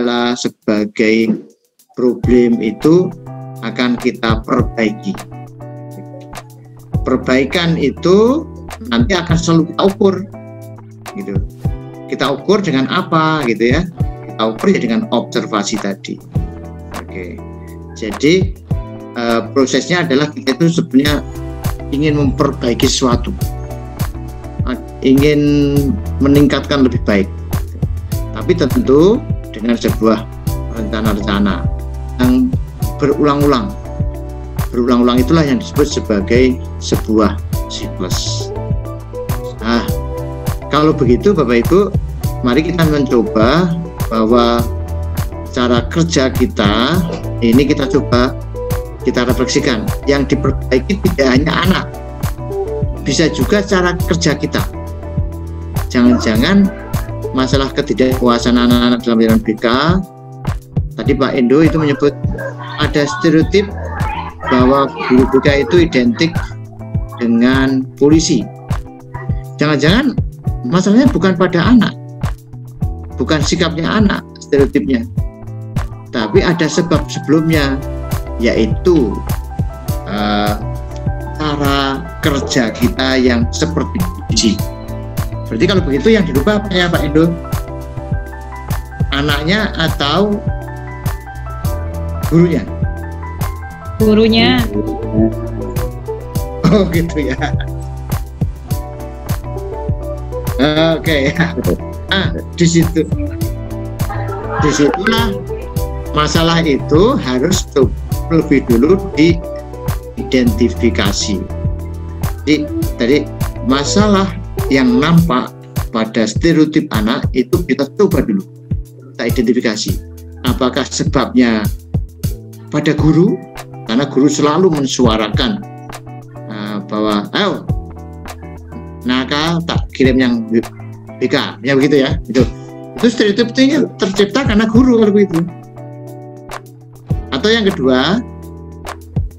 kendala, sebagai problem itu akan kita perbaiki. Perbaikan itu nanti akan selalu kita ukur, gitu. Kita ukur dengan apa, gitu ya? Kita ukur ya dengan observasi tadi. Oke. Jadi prosesnya adalah kita itu sebenarnya ingin memperbaiki sesuatu, ingin meningkatkan lebih baik, tapi tentu dengan sebuah rencana-rencana yang berulang-ulang. Berulang-ulang itulah yang disebut sebagai sebuah siklus. Nah, kalau begitu Bapak Ibu, mari kita mencoba bahwa cara kerja kita ini kita coba kita refleksikan. Yang diperbaiki tidak hanya anak, bisa juga cara kerja kita. Jangan-jangan masalah ketidakpuasan anak-anak dalam jalan BK, tadi Pak Endo itu menyebut ada stereotip bahwa guru BK itu identik dengan polisi. Jangan-jangan masalahnya bukan pada anak, bukan sikapnya anak stereotipnya, tapi ada sebab sebelumnya, yaitu cara kerja kita yang seperti polisi. Berarti kalau begitu yang dirubah apa ya Pak Endo? Anaknya atau gurunya? Gurunya. Oh gitu ya. Oke. Disitulah masalah itu harus lebih dulu diidentifikasi. Jadi tadi masalah yang nampak pada stereotip anak itu kita coba dulu, kita identifikasi. Apakah sebabnya pada guru? Karena guru selalu mensuarakan bahwa ayo nakal tak kirim yang BK, ya begitu ya. Itu stereotip itu tercipta karena guru kalau begitu. Atau yang kedua,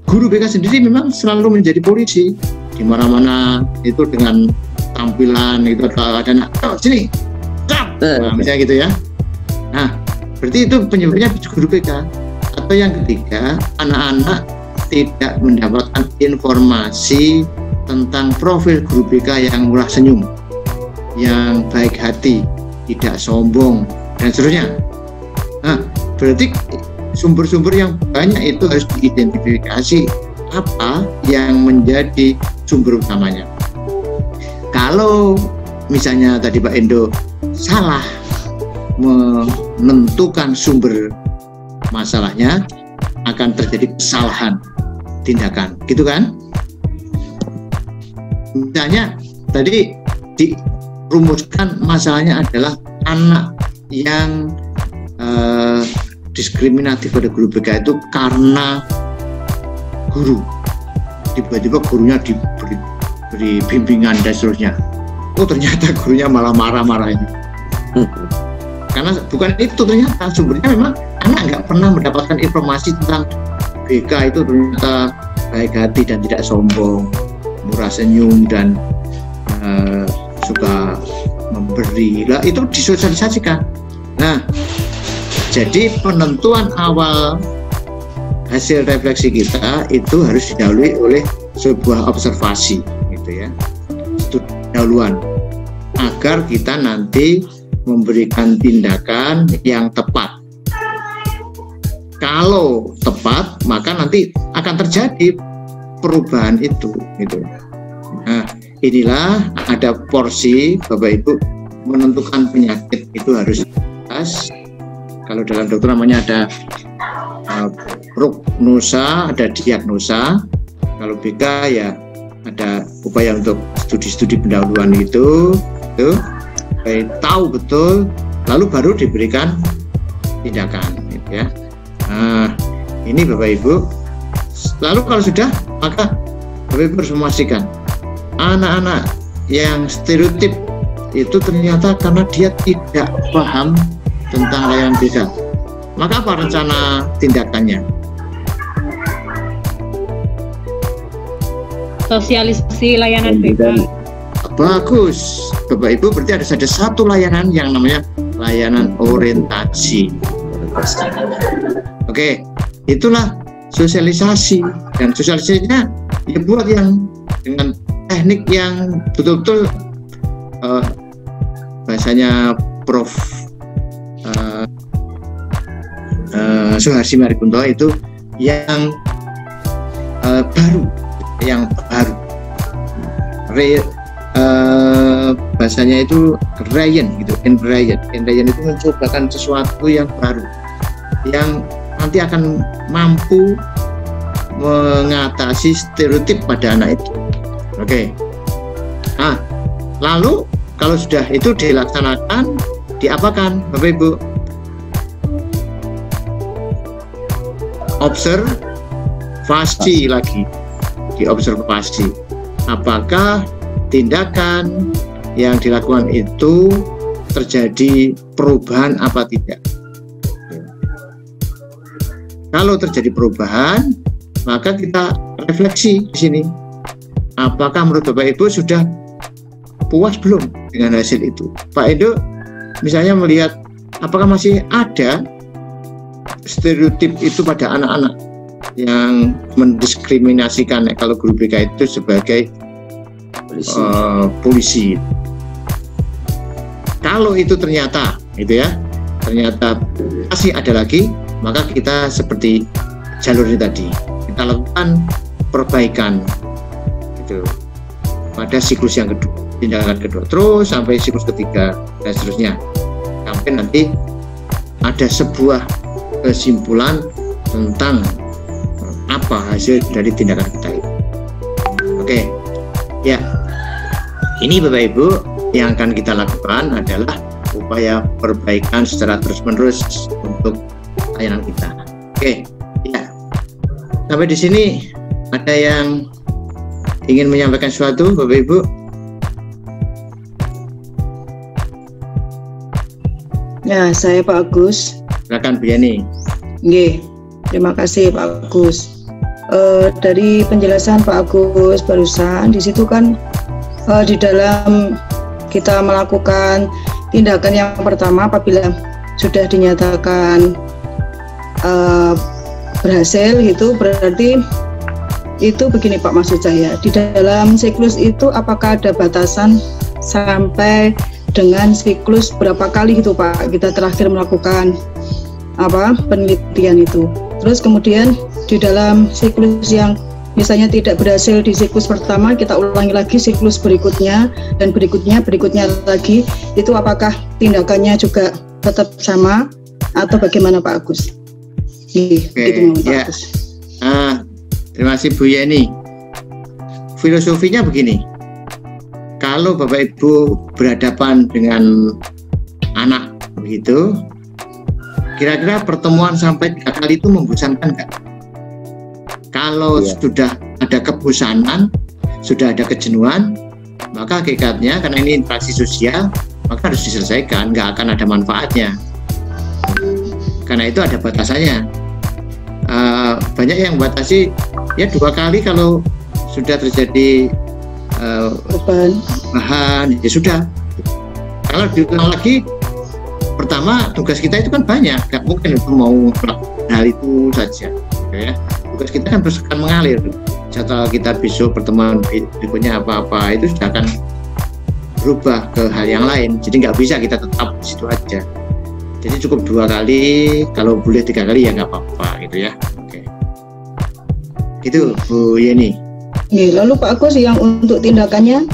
guru BK sendiri memang selalu menjadi polisi di mana-mana, itu dengan tampilan itu ada sini, nah, misalnya gitu ya. Nah, berarti itu penyebabnya guru BK. Atau yang ketiga, anak-anak tidak mendapatkan informasi tentang profil guru BK yang murah senyum, yang baik hati, tidak sombong, dan seterusnya. Nah, berarti sumber-sumber yang banyak itu harus diidentifikasi apa yang menjadi sumber utamanya. Kalau misalnya tadi Pak Endo salah menentukan sumber masalahnya, akan terjadi kesalahan tindakan, gitu kan? Misalnya tadi dirumuskan masalahnya adalah anak yang diskriminatif pada guru BK itu karena guru, tiba-tiba gurunya diberi bimbingan dan seterusnya. Oh ternyata gurunya malah marah-marah ini. Karena bukan itu, ternyata sumbernya memang anak nggak pernah mendapatkan informasi tentang BK itu ternyata baik hati dan tidak sombong, murah senyum dan suka memberi. Lah itu disosialisasikan. Nah, jadi penentuan awal hasil refleksi kita itu harus didahului oleh sebuah observasi, gitu ya, itu dahuluan, agar kita nanti memberikan tindakan yang tepat. Kalau tepat, maka nanti akan terjadi perubahan itu, gitu. Nah, inilah ada porsi Bapak Ibu menentukan penyakit itu harus jelas. Kalau dalam dokter namanya ada prognosa, ada diagnosa. Kalau BK ya ada upaya untuk studi-studi pendahuluan itu tahu betul, lalu baru diberikan tindakan, gitu ya. Nah, ini Bapak Ibu. Lalu kalau sudah, maka Bapak Ibu harus memastikan anak-anak yang stereotip itu ternyata karena dia tidak paham tentang layanan BK. Maka apa rencana tindakannya? Sosialisasi layanan BK. Bagus, Bapak Ibu, berarti ada satu layanan yang namanya layanan orientasi. Oke, itulah sosialisasi, dan sosialisasinya ya buat yang dengan teknik yang betul-betul bahasanya Prof. Suharsi Marikunto itu yang baru, bahasanya itu Ryan gitu, Ryan itu mencobakan sesuatu yang baru yang nanti akan mampu mengatasi stereotip pada anak itu. Oke. Nah, lalu kalau sudah itu dilaksanakan, diapakan, Bapak Ibu? Observasi lagi, diobservasi. Apakah tindakan yang dilakukan itu terjadi perubahan apa tidak? Kalau terjadi perubahan, maka kita refleksi di sini. Apakah menurut Bapak Ibu sudah puas belum dengan hasil itu? Pak Edo misalnya melihat apakah masih ada stereotip itu pada anak-anak yang mendiskriminasikan kalau guru BK itu sebagai polisi. Kalau itu ternyata masih ada lagi, maka kita seperti jalur ini tadi, kita lakukan perbaikan gitu pada siklus yang kedua, tindakan kedua, terus sampai siklus ketiga dan seterusnya, sampai nanti ada sebuah kesimpulan tentang apa hasil dari tindakan kita itu. Oke, ya, ini Bapak Ibu yang akan kita lakukan adalah upaya perbaikan secara terus-menerus untuk layanan kita. Oke, ya, sampai di sini ada yang ingin menyampaikan sesuatu, Bapak Ibu? Ya, saya Pak Agus. Silakan Bu Yani. Nggih, terima kasih Pak Agus. Dari penjelasan Pak Agus barusan, di situ kan di dalam kita melakukan tindakan yang pertama apabila sudah dinyatakan berhasil, itu berarti itu begini Pak, maksud saya di dalam siklus itu apakah ada batasan sampai dengan siklus berapa kali gitu Pak kita terakhir melakukan penelitian itu. Terus kemudian di dalam siklus yang misalnya tidak berhasil di siklus pertama, kita ulangi lagi siklus berikutnya dan berikutnya lagi, itu apakah tindakannya juga tetap sama atau bagaimana Pak Agus? Oke, gitu, Pak ya. Agus. Terima kasih Bu Yani. Filosofinya begini, kalau Bapak Ibu berhadapan dengan anak begitu, kira-kira pertemuan sampai 3 kali itu membosankan nggak? Kalau sudah ada kebosanan, sudah ada kejenuhan, maka hakikatnya karena ini interaksi sosial, maka harus diselesaikan, nggak akan ada manfaatnya. Karena itu ada batasannya. Banyak yang batasi ya 2 kali kalau sudah terjadi bahan, ya sudah. Kalau diulang lagi, pertama tugas kita itu kan banyak, nggak mungkin itu mau melakukan hal itu saja, ya. Tugas kita kan terus akan mengalir. Setelah kita besok pertemuan berikutnya apa-apa itu sudah akan berubah ke hal yang lain. Jadi nggak bisa kita tetap di situ aja. Jadi cukup 2 kali, kalau boleh 3 kali ya nggak apa-apa gitu ya. Oke. Gitu Bu Yani. Lalu Pak Agus, yang untuk tindakannya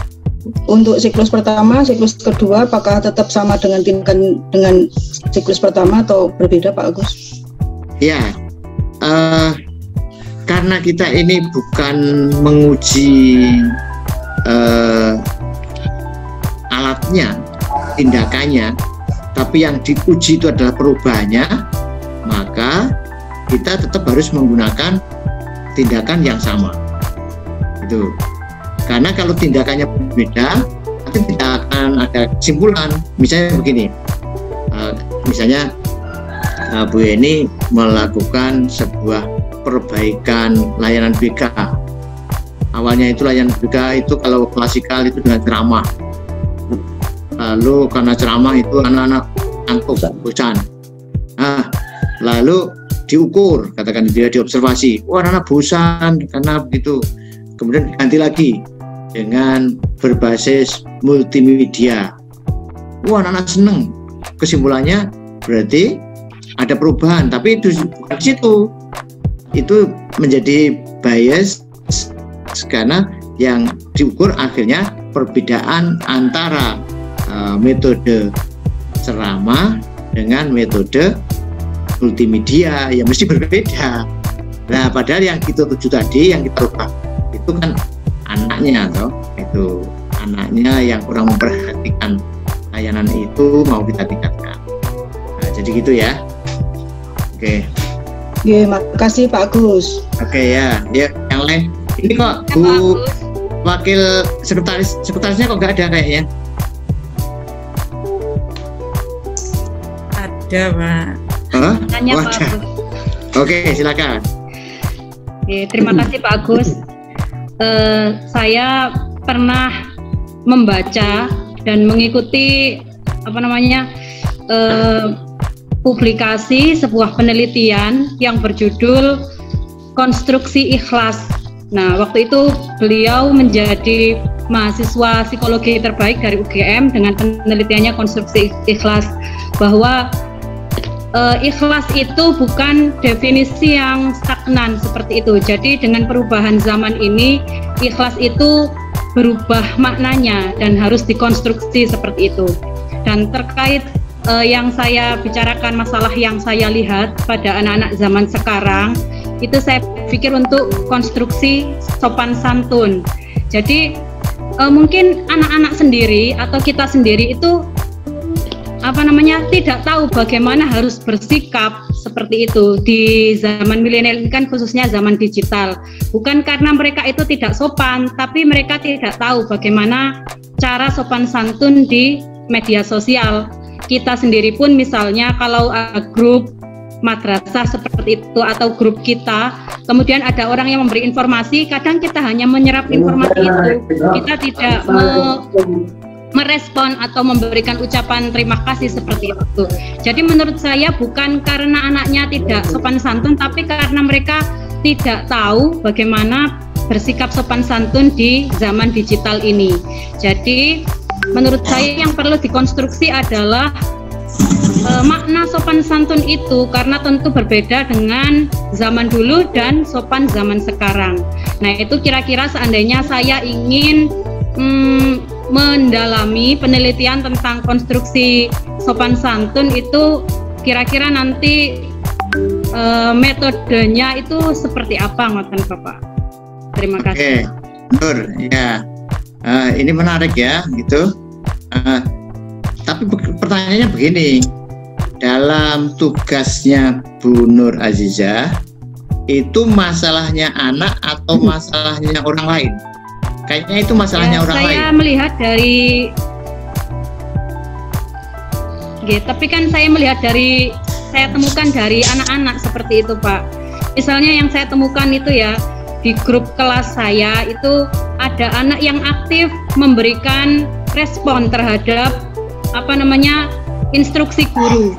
untuk siklus pertama, siklus kedua, apakah tetap sama dengan tindakan dengan siklus pertama atau berbeda Pak Agus? Ya, karena kita ini bukan menguji alatnya, tindakannya, tapi yang diuji itu adalah perubahannya, maka kita tetap harus menggunakan tindakan yang sama. Itu. Karena kalau tindakannya berbeda, nanti tidak akan ada kesimpulan. Misalnya begini, misalnya Bu Yani melakukan sebuah perbaikan layanan BK. Awalnya itu layanan BK itu kalau klasikal itu dengan ceramah. Lalu karena ceramah itu anak-anak ngantuk, bosan. Nah, lalu diukur, katakan dia diobservasi, wah anak bosan karena begitu, kemudian ganti lagi dengan berbasis multimedia, wah anak seneng, kesimpulannya berarti ada perubahan, tapi itu bukan di situ, itu menjadi bias karena yang diukur akhirnya perbedaan antara metode ceramah dengan metode multimedia yang mesti berbeda. Nah, padahal yang kita tuju tadi, yang kita rubah itu kan anaknya, toh itu anaknya yang kurang memperhatikan layanan itu mau kita tingkatkan. Nah, jadi gitu ya. Oke. Ya, makasih Pak Agus. Oke ya, yang lain. Ini kok Bu Wakil Sekretarisnya kok nggak ada kayaknya? Ada, Pak. Hah? Tanya Pak Agus. Oke, silakan. Oke, terima kasih Pak Agus. Saya pernah membaca dan mengikuti publikasi sebuah penelitian yang berjudul Konstruksi Ikhlas. Nah, waktu itu beliau menjadi mahasiswa psikologi terbaik dari UGM dengan penelitiannya Konstruksi Ikhlas, bahwa ikhlas itu bukan definisi yang stagnan seperti itu. Jadi dengan perubahan zaman ini, ikhlas itu berubah maknanya dan harus dikonstruksi seperti itu. Dan terkait yang saya bicarakan, masalah yang saya lihat pada anak-anak zaman sekarang, itu saya pikir untuk konstruksi sopan santun. Jadi mungkin anak-anak sendiri atau kita sendiri itu tidak tahu bagaimana harus bersikap seperti itu di zaman milenial ini kan, khususnya zaman digital. Bukan karena mereka itu tidak sopan, tapi mereka tidak tahu bagaimana cara sopan santun di media sosial. Kita sendiri pun misalnya kalau grup madrasah seperti itu atau grup kita, kemudian ada orang yang memberi informasi, kadang kita hanya menyerap informasi itu, kita tidak merespon atau memberikan ucapan terima kasih seperti itu. Jadi menurut saya bukan karena anaknya tidak sopan santun, tapi karena mereka tidak tahu bagaimana bersikap sopan santun di zaman digital ini. Jadi menurut saya yang perlu dikonstruksi adalah makna sopan santun itu, karena tentu berbeda dengan zaman dulu dan sopan zaman sekarang. Nah, itu kira-kira seandainya saya ingin mendalami penelitian tentang konstruksi sopan santun itu, kira-kira nanti metodenya itu seperti apa, ngoten Bapak? Terima kasih. Oke, Nur, ya, ini menarik ya, gitu. Tapi pertanyaannya begini, dalam tugasnya Bu Nur Azizah, itu masalahnya anak atau masalahnya orang lain? Kayaknya itu masalahnya orang lain. Saya melihat dari, tapi kan saya melihat dari, saya temukan dari anak-anak seperti itu Pak. Misalnya yang saya temukan itu ya, di grup kelas saya itu ada anak yang aktif memberikan respon terhadap instruksi guru.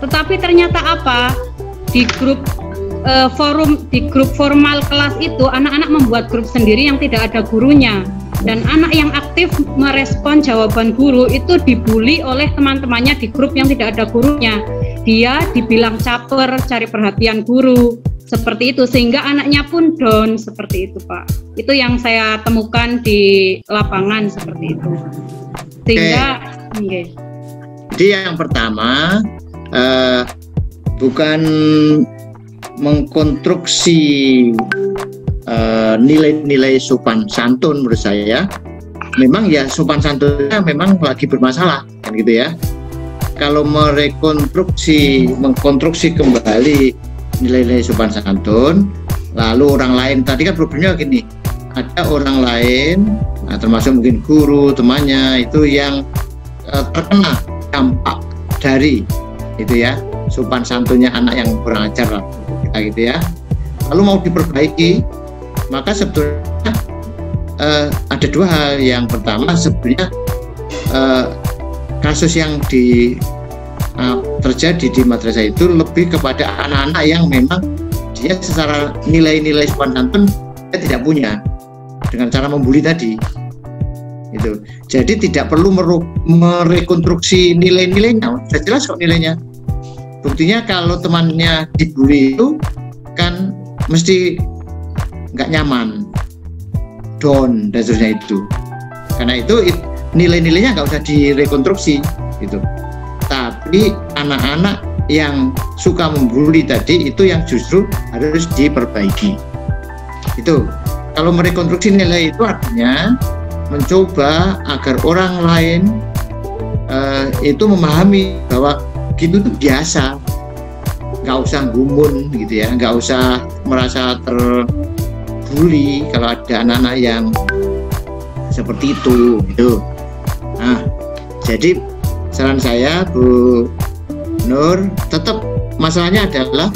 Tetapi ternyata di grup grup formal kelas itu anak-anak membuat grup sendiri yang tidak ada gurunya, dan anak yang aktif merespon jawaban guru itu dibully oleh teman-temannya di grup yang tidak ada gurunya. Dia dibilang caper, cari perhatian guru, seperti itu, sehingga anaknya pun down seperti itu Pak. Itu yang saya temukan di lapangan seperti itu. Sehingga Jadi yang pertama bukan mengkonstruksi nilai-nilai sopan santun. Menurut saya memang ya sopan santunnya memang lagi bermasalah kan gitu ya. Kalau mengkonstruksi kembali nilai-nilai sopan santun, lalu orang lain, tadi kan problemnya gini, ada orang lain, termasuk mungkin guru, temannya itu yang terkena dampak dari itu ya, sopan santunnya anak yang kurang ajar lah kita gitu ya. Lalu mau diperbaiki, maka sebetulnya ada dua hal. Yang pertama sebetulnya kasus yang terjadi di madrasah itu lebih kepada anak-anak yang memang dia secara nilai-nilai sopan santun dia tidak punya dengan cara membuli tadi. Itu. Jadi tidak perlu merekonstruksi nilai-nilainya, sudah jelas kok nilainya. Buktinya kalau temannya dibully itu kan mesti nggak nyaman, down dan seterusnya itu. Karena itu nilai-nilainya nggak usah direkonstruksi gitu. Tapi anak-anak yang suka membuli tadi itu yang justru harus diperbaiki. Itu. Kalau merekonstruksi nilai itu artinya mencoba agar orang lain itu memahami bahwa gitu itu biasa, nggak usah gumun gitu ya, nggak usah merasa terbuli kalau ada anak-anak yang seperti itu gitu. Nah, jadi saran saya Bu Nur, tetap masalahnya adalah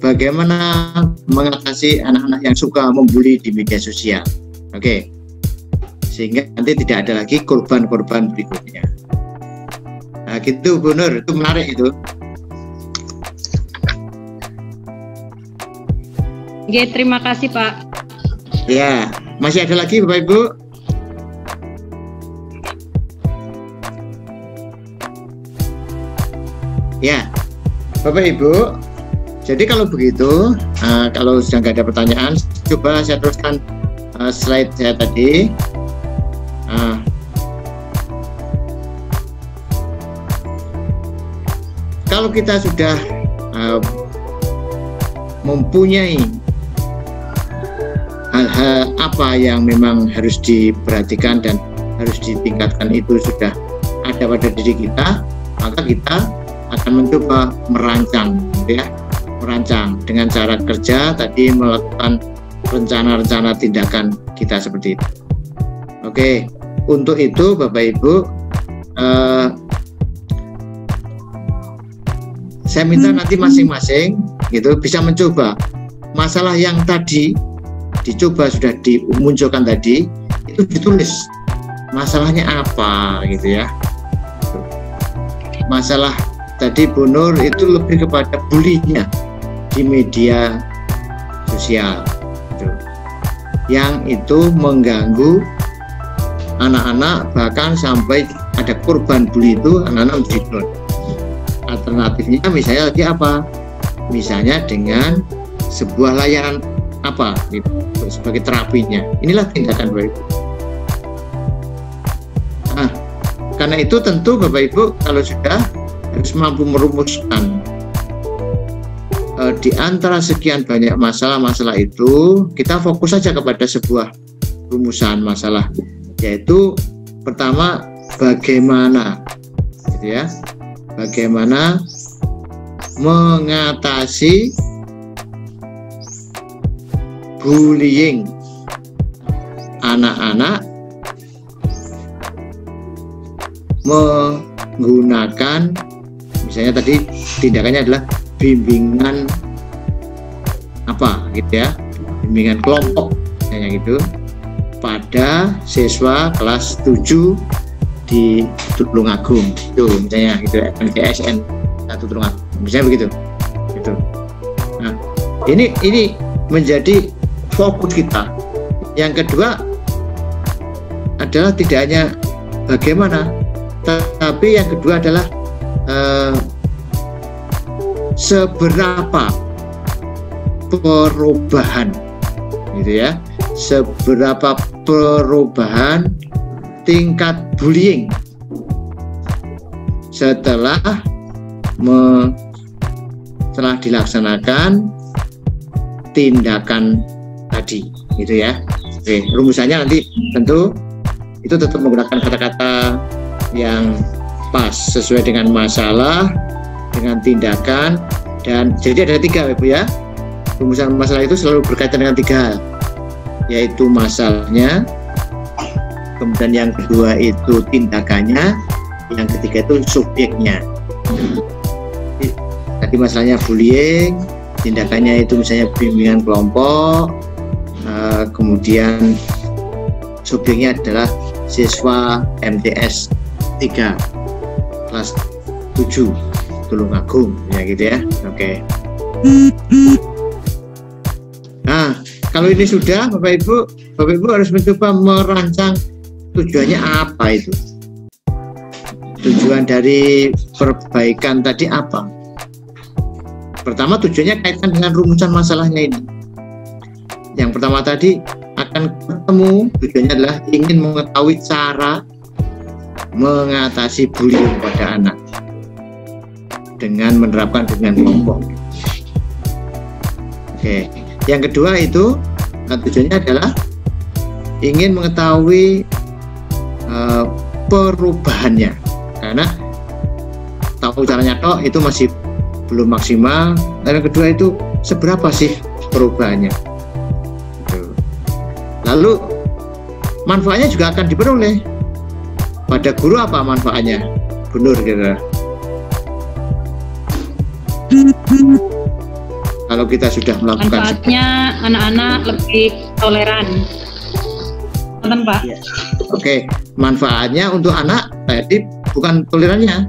bagaimana mengatasi anak-anak yang suka membuli di media sosial. Oke. Sehingga nanti tidak ada lagi korban-korban berikutnya. Nah gitu Bu Nur, itu menarik itu. Oke, terima kasih Pak. Ya, masih ada lagi Bapak Ibu? Ya, Bapak Ibu, jadi kalau begitu, kalau sudah nggak ada pertanyaan, coba saya teruskan slide saya tadi. Kalau kita sudah mempunyai hal-hal apa yang memang harus diperhatikan dan harus ditingkatkan itu sudah ada pada diri kita, maka kita akan mencoba merancang, ya, merancang dengan cara kerja tadi, melakukan rencana-rencana tindakan kita seperti itu. Oke, untuk itu Bapak Ibu, saya minta nanti masing-masing gitu bisa mencoba masalah yang tadi dicoba sudah dimunculkan tadi, itu ditulis masalahnya apa gitu ya. Masalah tadi Bu Nur itu lebih kepada bulinya di media sosial gitu, yang itu mengganggu anak-anak, bahkan sampai ada korban bully itu anak-anak menjadi down. Alternatifnya misalnya lagi apa? Misalnya dengan sebuah layanan apa gitu, sebagai terapinya. Inilah tindakan Bapak Ibu. Nah, karena itu tentu Bapak Ibu kalau sudah harus mampu merumuskan di antara sekian banyak masalah-masalah itu, kita fokus saja kepada sebuah rumusan masalah, yaitu pertama bagaimana gitu ya, bagaimana mengatasi bullying anak-anak menggunakan, misalnya tadi tindakannya adalah bimbingan apa gitu ya, bimbingan kelompok misalnya gitu pada siswa kelas 7 di Tulungagung itu misalnya gitu, MTSN 1 Tulungagung misalnya begitu gitu. Nah, ini menjadi fokus kita. Yang kedua adalah tidak hanya bagaimana, tapi yang kedua adalah seberapa perubahan gitu ya, seberapa perubahan tingkat bullying setelah dilaksanakan tindakan tadi gitu ya. Oke, rumusannya nanti tentu itu tetap menggunakan kata-kata yang pas sesuai dengan masalah, dengan tindakan, dan jadi ada 3 Ibu ya. Rumusan masalah itu selalu berkaitan dengan 3 hal, yaitu masalahnya, kemudian yang kedua itu tindakannya, yang ketiga itu subjeknya. Tadi masalahnya bullying, tindakannya itu misalnya bimbingan kelompok, kemudian subjeknya adalah siswa MTS 3 kelas 7 Tulungagung ya gitu ya. Oke. Nah, kalau ini sudah Bapak Ibu harus mencoba merancang tujuannya apa itu. Tujuan dari perbaikan tadi apa? Pertama, tujuannya kaitan dengan rumusan masalahnya ini. Yang pertama tadi akan ketemu, tujuannya adalah ingin mengetahui cara mengatasi bullying pada anak dengan menerapkan bimbingan kelompok. Oke, yang kedua itu tujuannya adalah ingin mengetahui perubahannya, karena tahu caranya toh itu masih belum maksimal. Dan yang kedua itu seberapa sih perubahannya. Lalu manfaatnya juga akan diperoleh. Pada guru apa manfaatnya? Bu Nur kira-kira. Kalau kita sudah melakukan manfaatnya anak-anak lebih toleran. Betul, Pak? Oke, manfaatnya untuk anak tadi bukan tolerannya,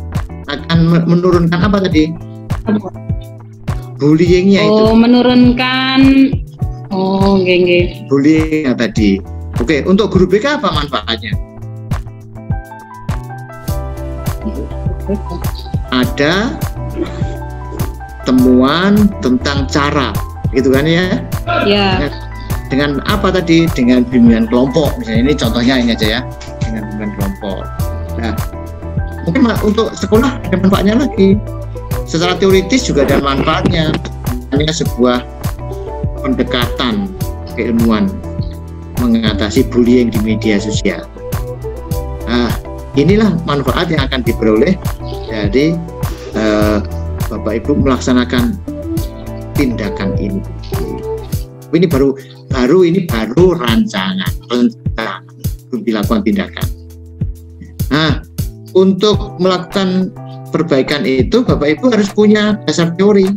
akan menurunkan apa tadi? Bullyingnya itu. Oh, menurunkan. Oh, nggih. Bullyingnya tadi. Oke, untuk guru BK apa manfaatnya? Ada temuan tentang cara, gitu kan ya? Ya. Dengan apa tadi? Dengan bimbingan kelompok. Misalnya ini contohnya ini aja ya, dengan bimbingan kelompok. Nah, mungkin untuk sekolah ada manfaatnya lagi. Secara teoritis juga ada manfaatnya. Hanya sebuah pendekatan keilmuan mengatasi bullying di media sosial. Nah, inilah manfaat yang akan diperoleh dari Bapak Ibu melaksanakan tindakan ini. Ini baru rancangan belum dilakukan tindakan. Nah, untuk melakukan perbaikan itu Bapak Ibu harus punya dasar teori.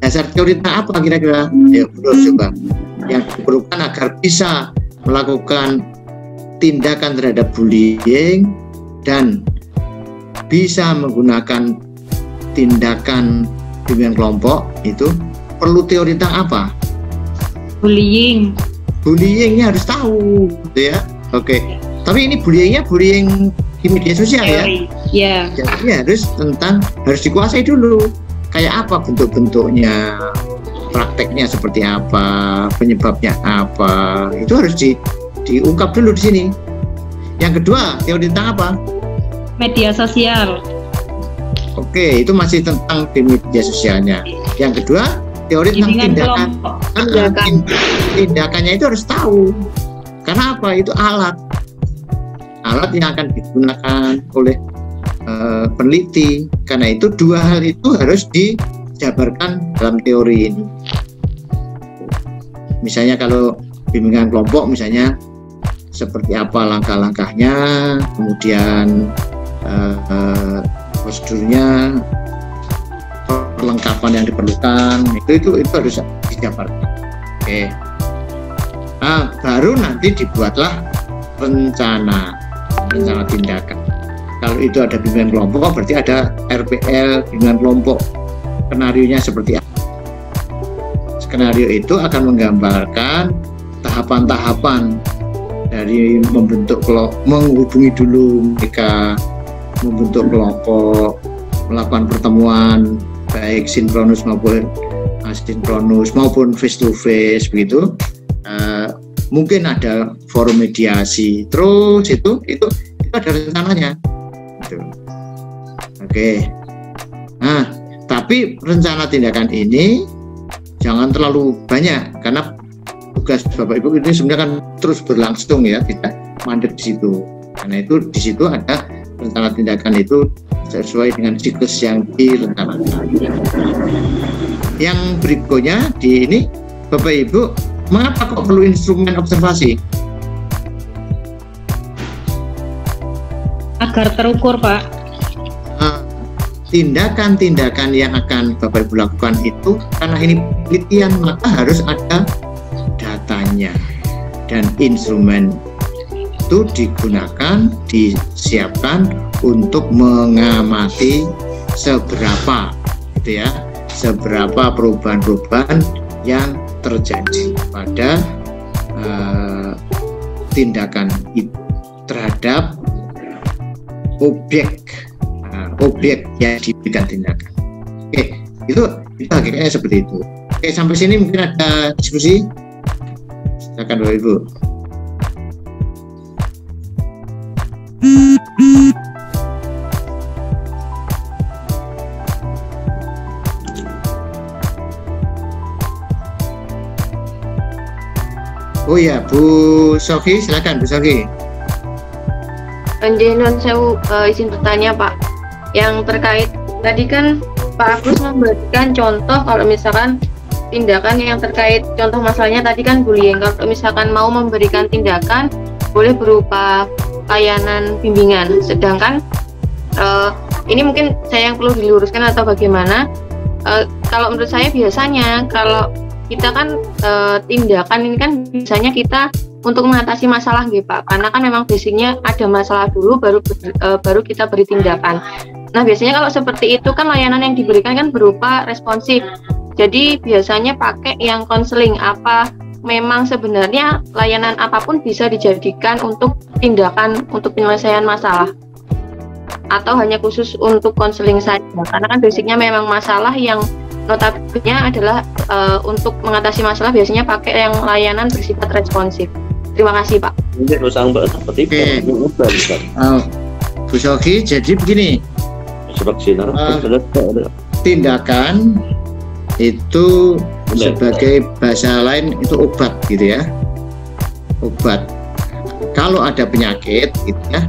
Dasar teori tentang apa kira-kira? Ya, coba yang diperlukan agar bisa melakukan tindakan terhadap bullying dan bisa menggunakan tindakan bimbingan kelompok itu perlu teori tentang apa? Bullyingnya harus tahu, gitu ya. Oke. Tapi ini bullying di media sosial ya. Iya. Jadi harus dikuasai dulu. Kayak apa bentuk-bentuknya, prakteknya seperti apa, penyebabnya apa, itu harus diungkap dulu di sini. Yang kedua, teori tentang apa? Media sosial. Oke, itu masih tentang di media sosialnya. Yang kedua, teori tentang tindakannya itu harus tahu. Karena apa? Itu alat yang akan digunakan oleh peneliti. Karena itu dua hal itu harus dijabarkan dalam teori ini. Misalnya kalau bimbingan kelompok, misalnya seperti apa langkah-langkahnya, kemudian prosedurnya, perlengkapan yang diperlukan, itu harus dijabarkan. Oke. Nah, baru nanti dibuatlah rencana tindakan. Kalau itu ada bimbingan kelompok, berarti ada RPL bimbingan kelompok. Skenarionya seperti apa? Skenario itu akan menggambarkan tahapan-tahapan dari menghubungi dulu mereka, membentuk kelompok, melakukan pertemuan baik sinkronus maupun asinkronus maupun face to face begitu. Mungkin ada forum mediasi, terus itu ada rencananya. Oke. Nah, tapi rencana tindakan ini jangan terlalu banyak karena tugas Bapak Ibu ini sebenarnya kan terus berlangsung ya, tidak mandek di situ. Karena itu di situ ada rencana tindakan itu sesuai dengan siklus yang direncanakan. Yang berikutnya di ini Bapak Ibu, mengapa kok perlu instrumen observasi? Agar terukur, Pak. Tindakan-tindakan yang akan Bapak Ibu lakukan itu karena ini penelitian, maka harus ada datanya, dan instrumen itu digunakan, disiapkan untuk mengamati seberapa gitu ya, seberapa perubahan-perubahan yang terjadi pada tindakan itu terhadap objek yang diberikan tindakan. Oke, itu hakikatnya seperti itu. Oke, sampai sini mungkin ada diskusi. Silakan Bapak Ibu. Oh ya, Bu Sofi, silakan Bu Sofi. Panjenengan saya izin bertanya Pak, yang terkait tadi kan Pak Agus memberikan contoh kalau misalkan tindakan yang terkait contoh masalahnya tadi kan bullying. Kalau misalkan mau memberikan tindakan boleh berupa layanan bimbingan. Sedangkan ini mungkin saya yang perlu diluruskan atau bagaimana? Kalau menurut saya biasanya kalau kita kan tindakan ini kan biasanya kita untuk mengatasi masalah gitu Pak, karena kan memang basicnya ada masalah dulu baru kita beri tindakan. Nah biasanya kalau seperti itu kan layanan yang diberikan kan berupa responsif. Jadi biasanya pakai yang konseling. Apa memang sebenarnya layanan apapun bisa dijadikan untuk tindakan untuk penyelesaian masalah? Atau hanya khusus untuk konseling saja? Karena kan basicnya memang masalah yang notabene adalah untuk mengatasi masalah biasanya pakai yang layanan bersifat responsif. Terima kasih Pak. Bu Sofi, jadi begini, tindakan itu sebagai bahasa lain itu obat gitu ya, obat. Kalau ada penyakit gitu ya,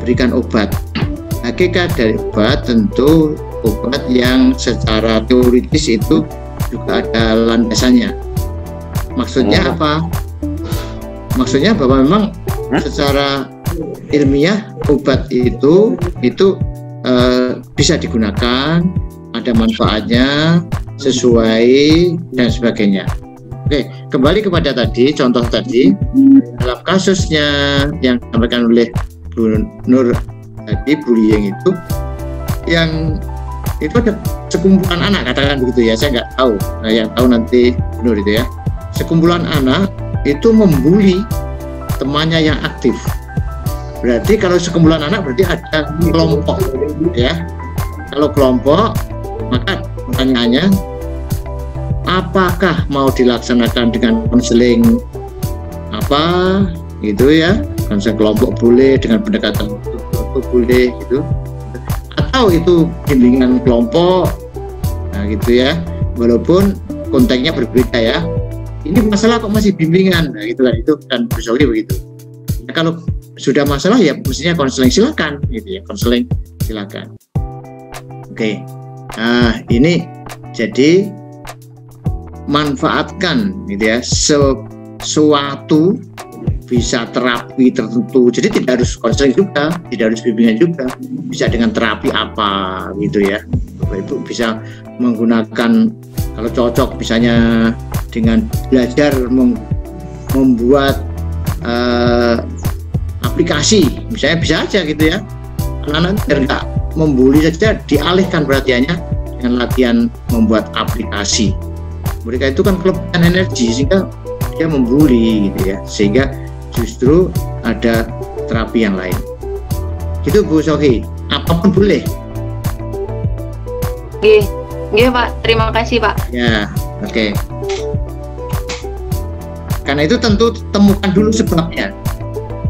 berikan obat. Hakikat dari obat tentu obat yang secara teoritis itu juga ada landasannya. Maksudnya apa? Maksudnya bahwa memang secara ilmiah obat itu bisa digunakan, ada manfaatnya sesuai dan sebagainya. Oke, kembali kepada tadi contoh tadi dalam kasusnya yang disampaikan oleh Bu Nur tadi, bullying itu yang itu ada sekumpulan anak, katakan begitu ya, saya nggak tahu, yang tahu nanti Nur itu ya, sekumpulan anak itu membuli temannya yang aktif. Berarti kalau sekumpulan anak berarti ada kelompok ya. Kalau kelompok maka pertanyaannya apakah mau dilaksanakan dengan konseling apa gitu ya, konseling kelompok boleh, dengan pendekatan kelompok boleh gitu, atau itu bimbingan kelompok, nah gitu ya, walaupun konteksnya berbeda ya. Ini masalah kok masih bimbingan, nah gitu lah, itu kan bersolih begitu. Nah, kalau sudah masalah ya mestinya konseling, silakan gitu ya, konseling silakan. Oke, nah ini jadi manfaatkan gitu ya, sesuatu bisa terapi tertentu, jadi tidak harus konseling juga, tidak harus bimbingan juga, bisa dengan terapi apa gitu ya. Bapak Ibu bisa menggunakan, kalau cocok misalnya dengan belajar membuat aplikasi misalnya, bisa aja gitu ya, anak-anak biar nggak membuli saja, dialihkan perhatiannya dengan latihan membuat aplikasi. Mereka itu kan kelebihan energi sehingga dia membuli gitu ya, sehingga justru ada terapi yang lain gitu Bu Sofi, apapun boleh. Iya Pak, terima kasih Pak. Ya, oke. Karena itu tentu temukan dulu sebabnya.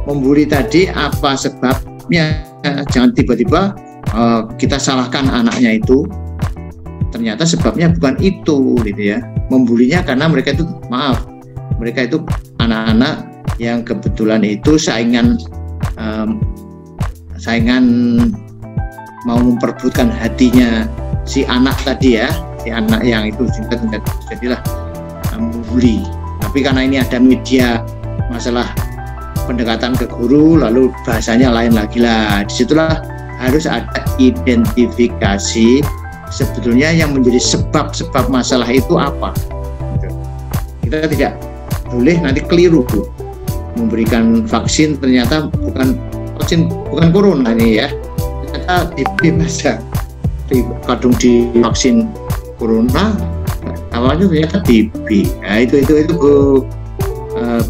Membuli tadi apa sebabnya, jangan tiba-tiba kita salahkan anaknya itu, ternyata sebabnya bukan itu gitu ya. Membulinya karena mereka itu, maaf, mereka itu anak-anak yang kebetulan itu saingan mau memperebutkan hatinya si anak tadi ya, si anak yang itu jadilah membuli. Tapi karena ini ada media masalah pendekatan ke guru, lalu bahasanya lain lagi lah. Disitulah harus ada identifikasi sebetulnya yang menjadi sebab masalah itu apa. Kita tidak boleh nanti keliru memberikan vaksin, ternyata bukan vaksin, bukan corona ini ya, ternyata DB masa kadung di vaksin corona awalnya ternyata DB. Nah, itu Bu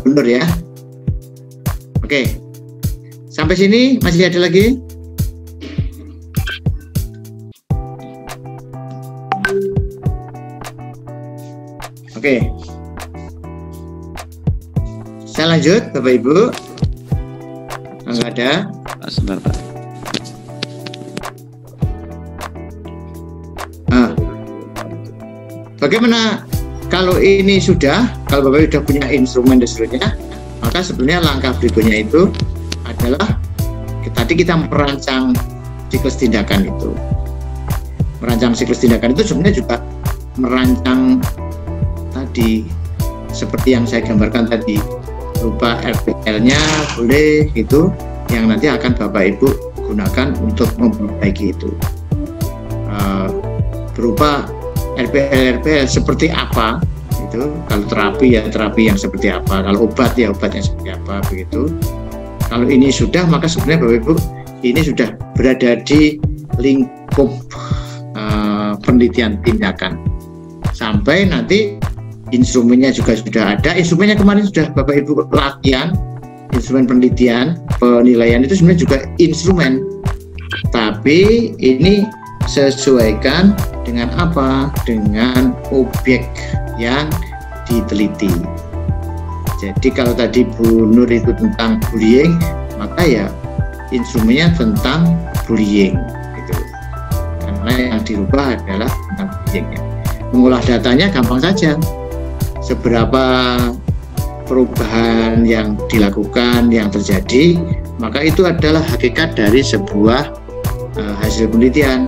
benar ya. Oke, sampai sini masih ada lagi? Oke, saya lanjut Bapak Ibu. Enggak ada. Sebentar Pak. Nah, bagaimana kalau ini sudah, kalau Bapak sudah punya instrumen dan seterusnya, maka sebenarnya langkah berikutnya itu adalah tadi kita merancang siklus tindakan itu. Merancang siklus tindakan itu sebenarnya juga merancang tadi seperti yang saya gambarkan tadi, berupa RPL-nya boleh gitu, yang nanti akan Bapak Ibu gunakan untuk memperbaiki itu. Berupa RPL seperti apa itu, kalau terapi ya terapi yang seperti apa, kalau obat ya obat yang seperti apa begitu. Kalau ini sudah, maka sebenarnya Bapak Ibu ini sudah berada di lingkup penelitian tindakan, sampai nanti instrumennya juga sudah ada. Instrumennya kemarin sudah Bapak Ibu latihan, instrumen penelitian penilaian itu sebenarnya juga instrumen, tapi ini sesuaikan dengan apa? Dengan objek yang diteliti. Jadi kalau tadi Bu Nur itu tentang bullying, maka ya instrumennya tentang bullying gitu. Karena yang dirubah adalah tentang bullyingnya. Mengolah datanya gampang saja. Seberapa perubahan yang dilakukan, yang terjadi, maka itu adalah hakikat dari sebuah hasil penelitian.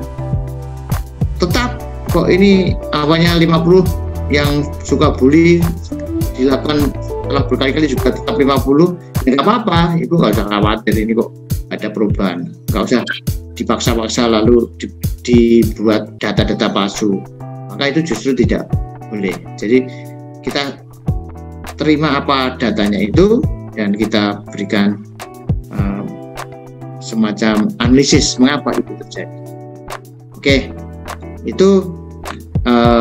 Tetap kok ini awalnya 50 yang suka bully dilakukan setelah berkali-kali juga tetap 50, ya nggak apa-apa, Ibu nggak usah khawatir, ini kok ada perubahan, nggak usah dipaksa-paksa lalu dibuat data-data palsu, maka itu justru tidak boleh. Jadi kita terima apa datanya itu dan kita berikan semacam analisis mengapa itu terjadi. Oke, itu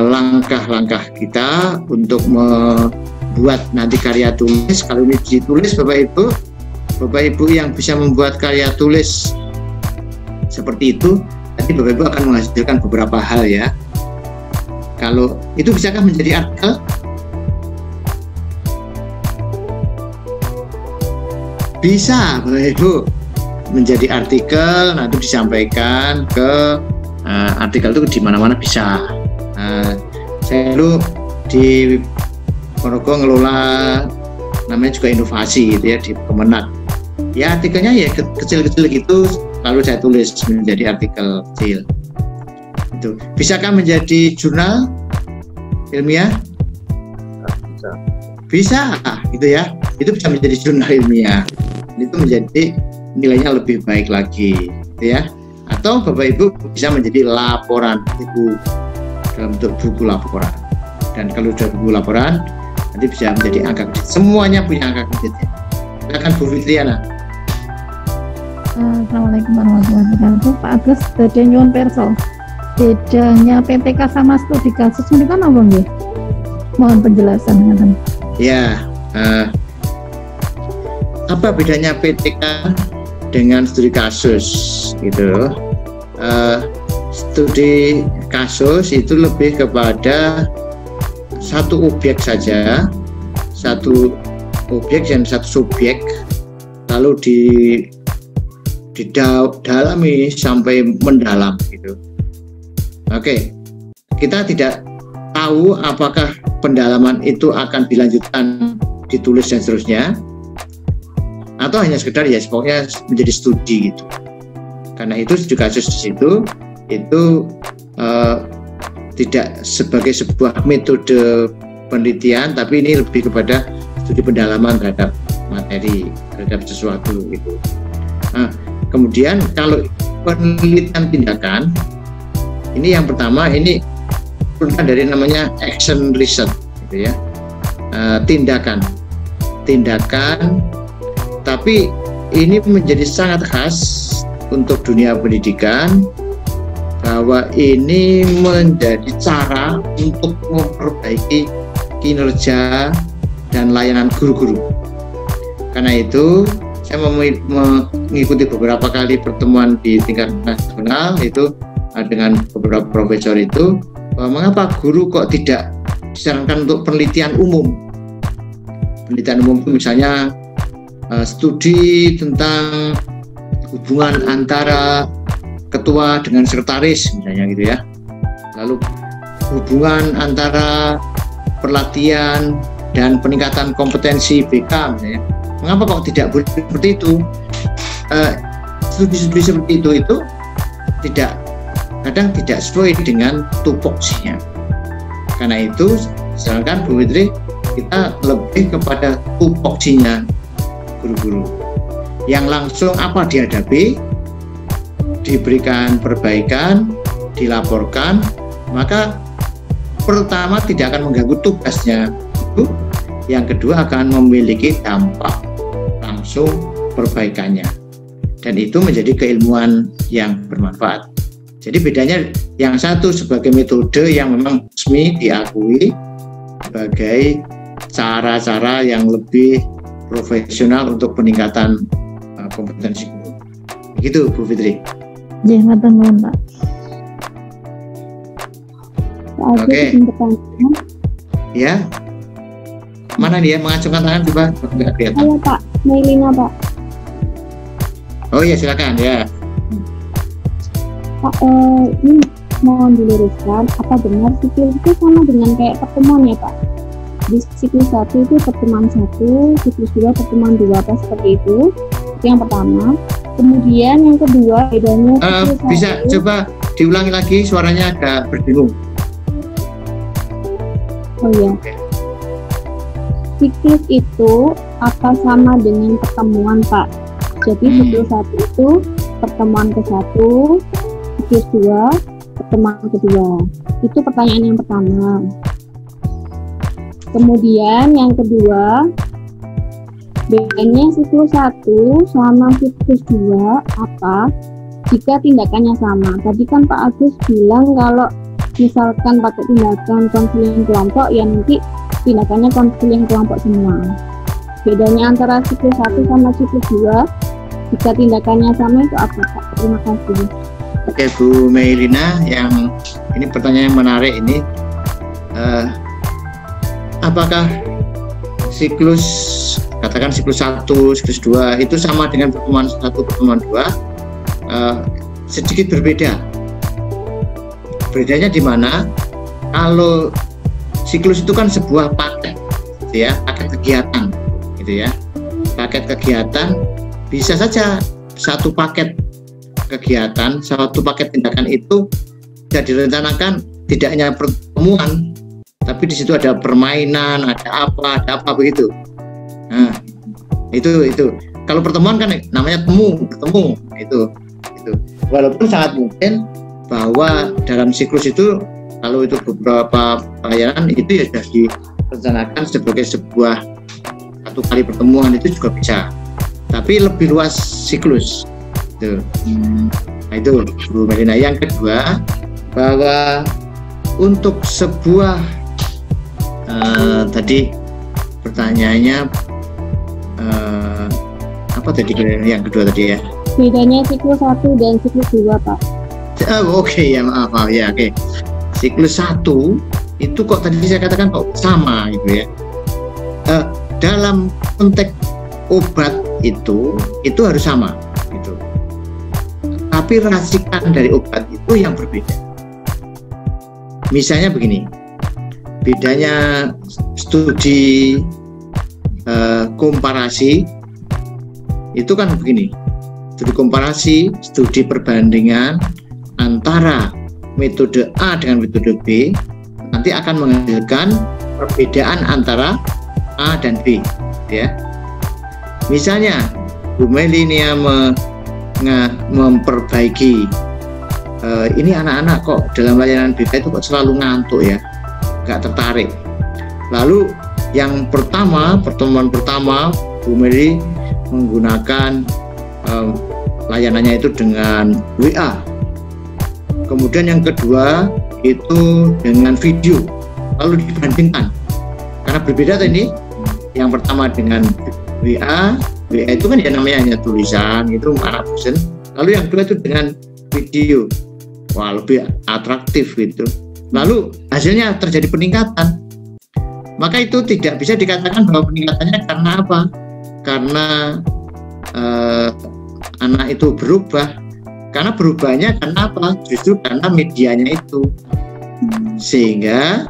langkah-langkah kita untuk membuat nanti karya tulis. Kalau ini ditulis Bapak Ibu yang bisa membuat karya tulis seperti itu, nanti Bapak Ibu akan menghasilkan beberapa hal ya. Kalau itu bisakah menjadi artikel? Bisa Bapak Ibu menjadi artikel, nanti disampaikan ke artikel itu di mana-mana bisa. Saya dulu di Ponorogo ngelola namanya juga inovasi gitu ya di Kemenak. Ya artikelnya ya kecil-kecil gitu, lalu saya tulis menjadi artikel kecil. Itu bisakah menjadi jurnal ilmiah? Bisa gitu ya. Itu bisa menjadi jurnal ilmiah. Itu menjadi nilainya lebih baik lagi, gitu ya. Atau Bapak Ibu bisa menjadi laporan buku dalam bentuk buku laporan. Dan kalau sudah buku laporan, nanti bisa menjadi angka kredit. Semuanya punya angka kreditnya. Silakan Bu Fitriana. Assalamualaikum warahmatullahi wabarakatuh. Pak Agus, tadi nyuwun perso. Bedanya PTK sama studi kasus ini kan apa nggih? Mohon penjelasan. Ya, apa bedanya PTK dengan studi kasus gitu? Studi kasus itu lebih kepada satu objek saja, satu objek dan satu subjek, lalu didalami sampai mendalam gitu. Oke, kita tidak tahu apakah pendalaman itu akan dilanjutkan, ditulis dan seterusnya, atau hanya sekedar ya pokoknya menjadi studi gitu. Karena itu studi kasus di situ itu tidak sebagai sebuah metode penelitian, tapi ini lebih kepada studi pendalaman terhadap materi, terhadap sesuatu gitu. Nah, kemudian kalau penelitian tindakan, ini yang pertama ini turunkan dari namanya action research gitu ya. Tindakan, tapi ini menjadi sangat khas untuk dunia pendidikan, bahwa ini menjadi cara untuk memperbaiki kinerja dan layanan guru-guru. Karena itu saya mengikuti beberapa kali pertemuan di tingkat nasional itu dengan beberapa profesor itu, bahwa mengapa guru kok tidak disarankan untuk penelitian umum. Penelitian umum itu misalnya studi tentang hubungan antara ketua dengan sekretaris misalnya gitu ya, lalu hubungan antara pelatihan dan peningkatan kompetensi BK misalnya. Mengapa kok tidak boleh seperti itu? Studi-studi seperti itu kadang tidak sesuai dengan tupoksinya. Karena itu misalkan Bu Fitri, kita lebih kepada tupoksinya guru-guru yang langsung apa dihadapi, diberikan perbaikan, dilaporkan, maka pertama tidak akan mengganggu tugasnya itu, yang kedua akan memiliki dampak langsung perbaikannya, dan itu menjadi keilmuan yang bermanfaat. Jadi bedanya yang satu sebagai metode yang memang resmi diakui sebagai cara-cara yang lebih profesional untuk peningkatan kompetensi guru. Begitu Bu Fitri. Ya, ngaten Pak. Oke. Ya. Mana dia mengacungkan tangan coba? Enggak kelihatan. Halo Pak, Melina Pak. Oh iya silakan ya. Pak, ini mohon diluruskan, apa benar siklus itu sama dengan kayak pertemuan ya Pak? Di siklus 1 itu pertemuan 1, siklus 2 pertemuan 2, apa seperti itu? Itu yang pertama. Kemudian yang kedua bedanya bisa coba diulangi lagi, suaranya agak berbingung. Oh iya. Siklus itu apa sama dengan pertemuan Pak? Jadi siklus 1 itu pertemuan ke-1, siklus 2 pertemuan kedua. Itu pertanyaan yang pertama. Kemudian yang kedua, bedanya siklus 1 sama siklus 2 apa jika tindakannya sama? Tadi kan Pak Agus bilang kalau misalkan pakai tindakan konseling kelompok ya nanti tindakannya konseling kelompok semua. Bedanya antara siklus 1 sama siklus 2 jika tindakannya sama itu apa Pak? Terima kasih. Oke Bu Melina, yang ini pertanyaan yang menarik ini, apakah siklus, katakan siklus 1, siklus 2 itu sama dengan pertemuan 1, pertemuan 2? Sedikit berbeda. Bedanya di mana? Kalau siklus itu kan sebuah paket, gitu ya, paket kegiatan, gitu ya. Paket kegiatan bisa saja satu paket kegiatan, satu paket tindakan itu bisa direncanakan tidak hanya pertemuan, tapi di situ ada permainan, ada apa begitu. Nah, itu. Kalau pertemuan kan namanya ketemu itu. Walaupun sangat mungkin bahwa dalam siklus itu kalau itu beberapa pelayanan itu ya sudah direncanakan sebagai sebuah satu kali pertemuan, itu juga bisa. Tapi lebih luas siklus. Itu. Nah, itu Bu Melina. Yang kedua, bahwa untuk sebuah tadi pertanyaannya apa tadi yang kedua tadi ya? Bedanya siklus 1 dan siklus 2 Pak. Oke, ya maaf ya. Oke. Siklus 1 itu kok tadi saya katakan kok sama gitu ya. Dalam konteks obat itu harus sama gitu. Tapi racikan dari obat itu yang berbeda. Misalnya begini, bedanya studi komparasi itu kan begini. Studi komparasi, studi perbandingan antara metode A dengan metode B nanti akan menghasilkan perbedaan antara A dan B, ya. Misalnya Bu Melina memperbaiki ini anak-anak kok dalam layanan BK itu kok selalu ngantuk ya, nggak tertarik. Lalu yang pertemuan pertama Bu Melina menggunakan layanannya itu dengan WA. Kemudian yang kedua itu dengan video, lalu dibandingkan. Karena berbeda tadi, yang pertama dengan WA itu kan ya namanya hanya tulisan, itu anak bosen. Lalu yang kedua itu dengan video, wah lebih atraktif gitu. Lalu hasilnya terjadi peningkatan. Maka itu tidak bisa dikatakan bahwa peningkatannya karena apa? Karena anak itu berubah. Karena berubahnya karena apa? Justru karena medianya itu. Sehingga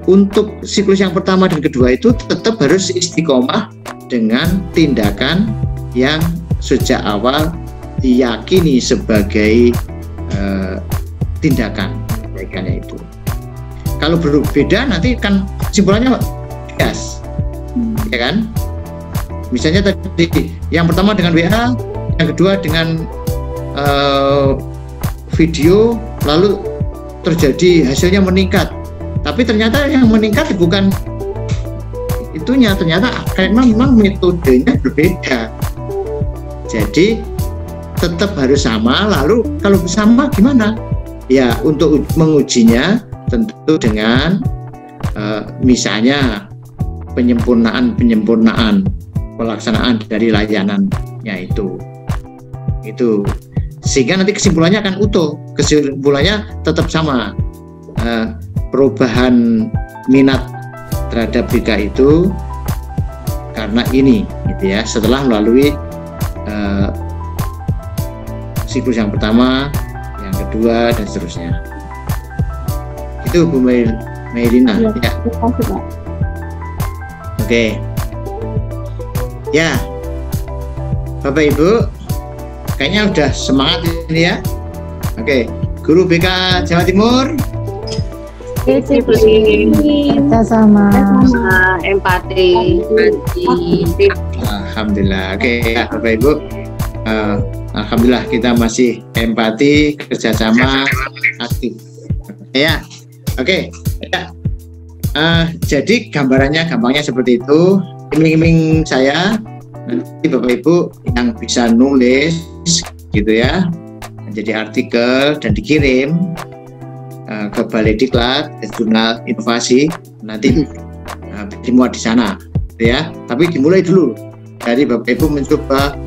untuk siklus yang pertama dan kedua itu tetap harus istiqomah dengan tindakan yang sejak awal diyakini sebagai tindakan itu. Kalau berbeda nanti kan kesimpulannya bias, ya kan? Misalnya tadi yang pertama dengan WA, yang kedua dengan video, lalu terjadi hasilnya meningkat. Tapi ternyata yang meningkat bukan itunya, ternyata karena memang metodenya berbeda. Jadi tetap harus sama. Lalu kalau sama gimana? Ya untuk mengujinya tentu dengan misalnya penyempurnaan pelaksanaan dari layanannya itu sehingga nanti kesimpulannya akan utuh, kesimpulannya tetap sama. Perubahan minat terhadap BK itu karena ini gitu ya, setelah melalui siklus yang pertama, yang kedua dan seterusnya. Itu Bu Maylina ya. Terima kasih, Pak. Oke. Ya. Bapak Ibu, kayaknya udah semangat ini ya. Oke, Guru BK Jawa Timur. Kita sama empati. Alhamdulillah. Oke ya Bapak Ibu, alhamdulillah kita masih empati, kerjasama, aktif. Ya, oke. Ya. Jadi gampangnya seperti itu. Iming-iming saya nanti Bapak Ibu yang bisa nulis gitu ya, menjadi artikel dan dikirim ke Balai Diklat, Jurnal Inovasi, nanti dimuat di sana gitu ya. Tapi dimulai dulu dari Bapak Ibu mencoba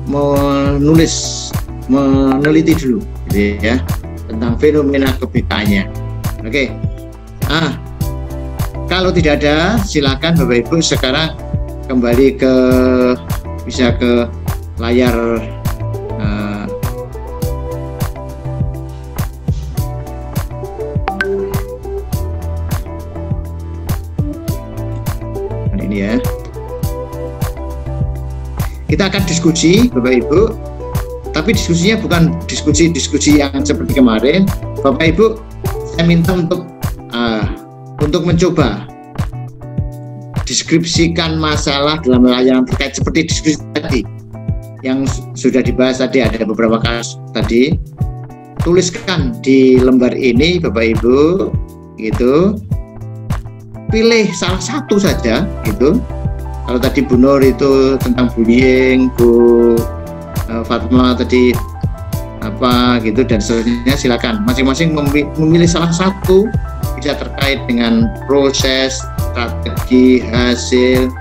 menulis, meneliti dulu gitu ya tentang fenomena kebikaan-nya. Oke. Kalau tidak ada, silakan Bapak Ibu sekarang kembali bisa ke layar ini ya. Kita akan diskusi Bapak Ibu, tapi diskusinya bukan diskusi yang seperti kemarin. Bapak Ibu, saya minta untuk mencoba deskripsikan masalah dalam layanan terkait seperti diskusi tadi yang sudah dibahas tadi, ada beberapa kasus tadi. Tuliskan di lembar ini Bapak Ibu gitu, pilih salah satu saja gitu. Kalau tadi Bu Nur itu tentang bullying, Bu Fatma tadi apa gitu dan seterusnya, silakan masing-masing memilih salah satu, bisa terkait dengan proses, strategi, hasil,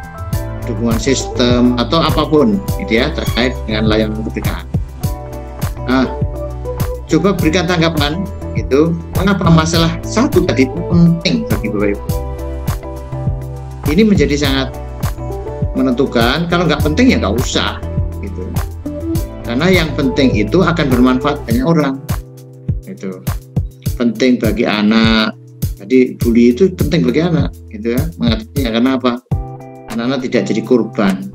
dukungan sistem atau apapun gitu ya terkait dengan layanan kebijakan. Coba berikan tanggapan gitu, mengapa masalah satu tadi itu penting bagi Bapak Ibu. Ini menjadi sangat menentukan. Kalau nggak penting ya nggak usah gitu, karena yang penting itu akan bermanfaat banyak orang. Itu penting bagi anak. Jadi bully itu penting bagi anak gitu ya, mengatasinya karena apa? Anak-anak tidak jadi korban.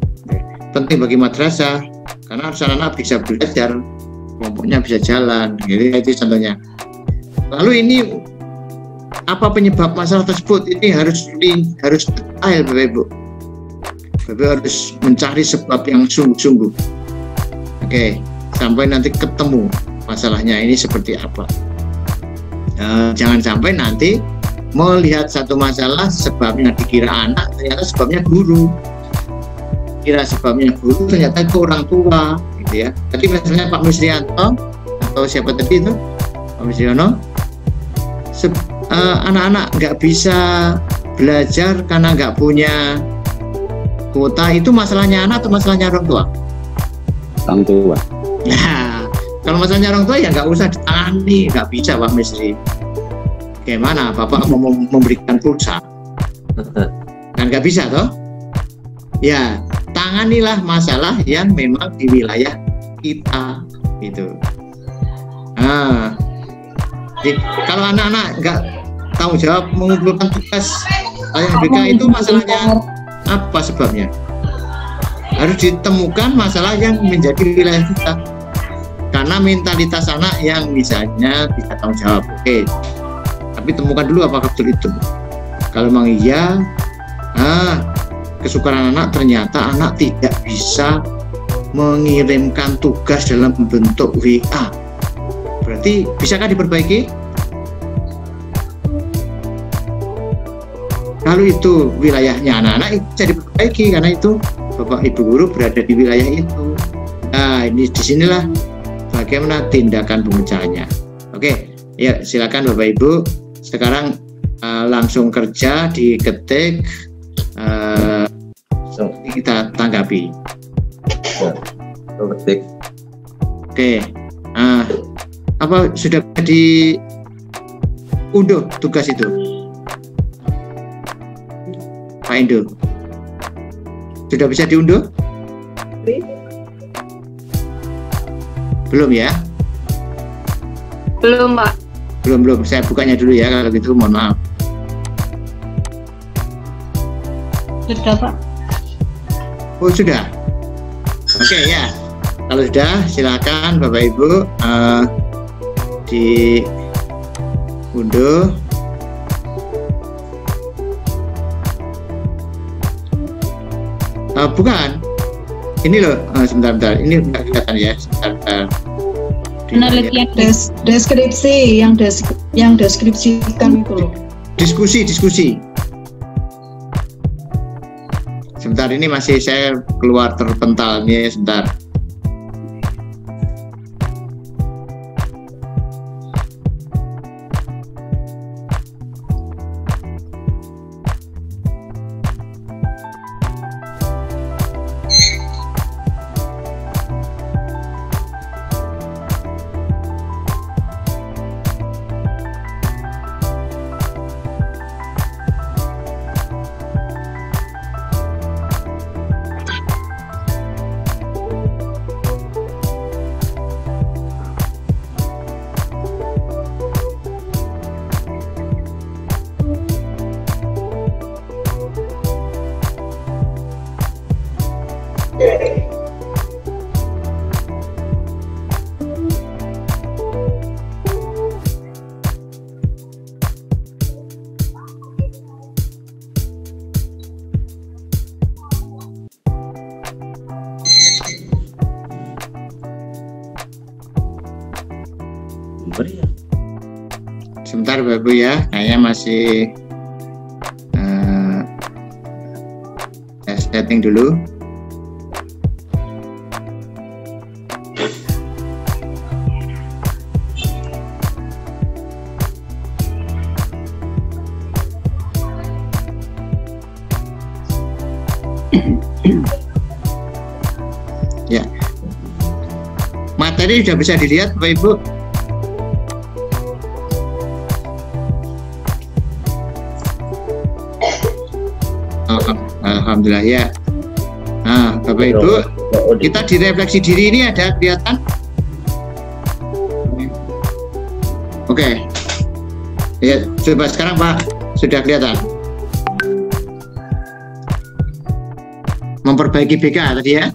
Penting bagi madrasah karena harus anak-anak bisa belajar, kelompoknya bisa jalan, gitu itu contohnya. Lalu ini apa penyebab masalah tersebut? Ini harus detail Bapak Ibu. Bapak Ibu harus mencari sebab yang sungguh-sungguh. Oke, sampai nanti ketemu masalahnya ini seperti apa. Jangan sampai nanti melihat satu masalah sebabnya dikira anak, ternyata sebabnya guru. Kira sebabnya guru, ternyata itu orang tua. gitu ya. Tadi misalnya Pak Musrianto atau siapa tadi itu Pak Musriono, anak-anak nggak bisa belajar karena nggak punya kuota, itu masalahnya anak atau masalahnya orang tua? Orang tua. Nah, kalau masalahnya orang tua ya nggak usah ditangani, nggak bisa Pak Misri. Gimana Bapak mau memberikan pulsa? Kan nggak bisa toh? Ya, tanganilah masalah yang memang di wilayah kita gitu. Nah, jadi kalau anak-anak nggak tanggung jawab mengumpulkan tugas BK itu masalahnya apa sebabnya? Harus ditemukan masalah yang menjadi wilayah kita. Karena mentalitas anak yang misalnya bisa tanggung jawab, oke. Tapi temukan dulu apakah betul itu. Kalau memang iya, kesukaran anak ternyata anak tidak bisa mengirimkan tugas dalam bentuk WA. Berarti bisakah diperbaiki? Kalau itu wilayahnya anak-anak, bisa diperbaiki karena itu Bapak Ibu guru berada di wilayah itu. Nah, ini disinilah bagaimana tindakan pemecahannya. Oke, ya silakan Bapak Ibu. Sekarang langsung kerja, diketik, kita tanggapi. Ketik. Oke, apa sudah diunduh tugas itu? Pak Indo, sudah bisa diunduh? Belum ya? Belum, Pak. Belum. Saya bukanya dulu ya, kalau gitu mohon maaf. Sudah Pak. Oh sudah. Oke ya. Kalau sudah, silakan Bapak Ibu diunduh. Bukan. Ini loh, sebentar. Ini nggak kelihatan ya. Sebentar. Penelitian Deskripsi yang deskripsikan itu loh. Diskusi. Sebentar, ini masih saya keluar terpental nih, sebentar. Sebentar Bapak Ibu ya, kayaknya masih setting dulu. Ya, materi sudah bisa dilihat Bapak Ibu. Alhamdulillah ya. Nah, Bapak Ibu, kita di refleksi diri ini ada kelihatan? Oke. Ya, coba sekarang Pak, sudah kelihatan. Memperbaiki BK tadi ya.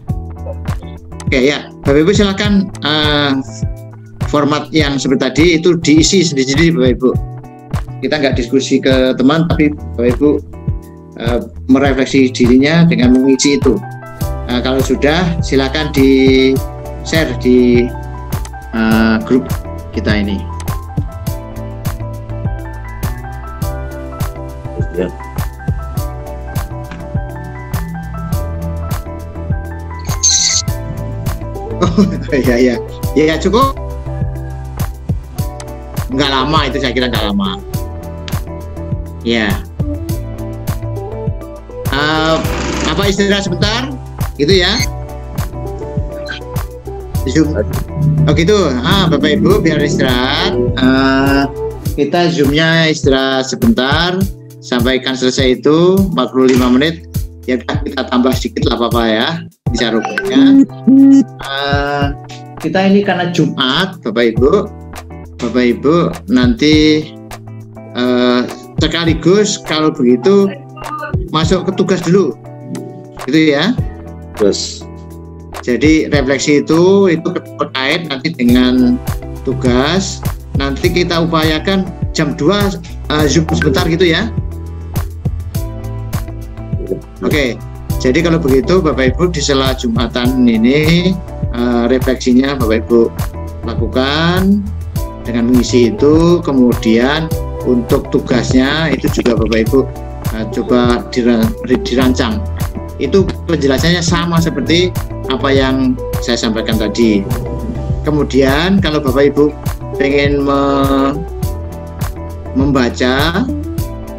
Oke ya, Bapak Ibu silakan format yang seperti tadi itu diisi sendiri-sendiri Bapak Ibu. Kita nggak diskusi ke teman, tapi Bapak Ibu merefleksi dirinya dengan mengisi itu. Kalau sudah, silakan di share di grup kita ini. Ya. Iya. Ya cukup. Nggak lama itu, saya kira nggak lama. Ya. Apa istirahat sebentar? Gitu ya. Zoom. Oh gitu. Bapak Ibu biar istirahat. Kita zoomnya istirahat sebentar. Sampaikan selesai itu 45 menit. Ya kita tambah sedikit lah Bapak ya. Bisa rupanya. Kita ini karena Jumat Bapak Ibu nanti sekaligus kalau begitu masuk ke tugas dulu. Gitu ya. Terus. Jadi refleksi itu terkait nanti dengan tugas. Nanti kita upayakan jam 2 Zoom sebentar gitu ya. Oke. Jadi kalau begitu Bapak Ibu di sela Jumatan ini refleksinya Bapak Ibu lakukan dengan mengisi itu. Kemudian untuk tugasnya itu juga Bapak Ibu coba dirancang. Itu penjelasannya sama seperti apa yang saya sampaikan tadi. Kemudian kalau Bapak Ibu pengen membaca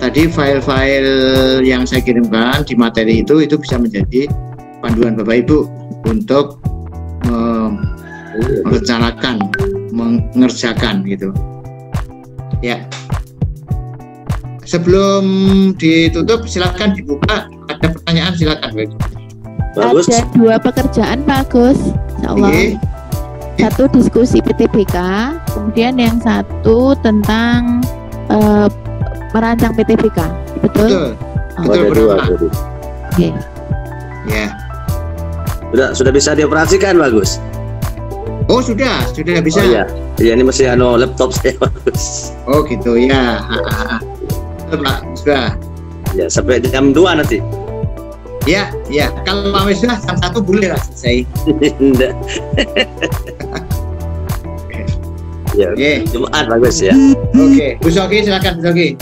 tadi file-file yang saya kirimkan di materi itu bisa menjadi panduan Bapak Ibu untuk merencanakan, mengerjakan gitu. Ya. Sebelum ditutup silakan dibuka, ada pertanyaan silakan. Bagus. Ada 2 pekerjaan Pak Agus, insyaallah. Satu diskusi PTBK, kemudian yang satu tentang merancang PTBK, betul? Betul. Oke. Ya. Sudah bisa dioperasikan Bagus. Oh sudah bisa. Oh iya, ini masih laptop saya Bagus. Oh gitu ya. Pak, sudah. Ya sampai jam 2 nanti. Ya. Kalau Pak sudah jam 1 boleh lah selesai. Ya, Jumat Bagus ya. Oke, Bu Sogi silakan Bu Sogi.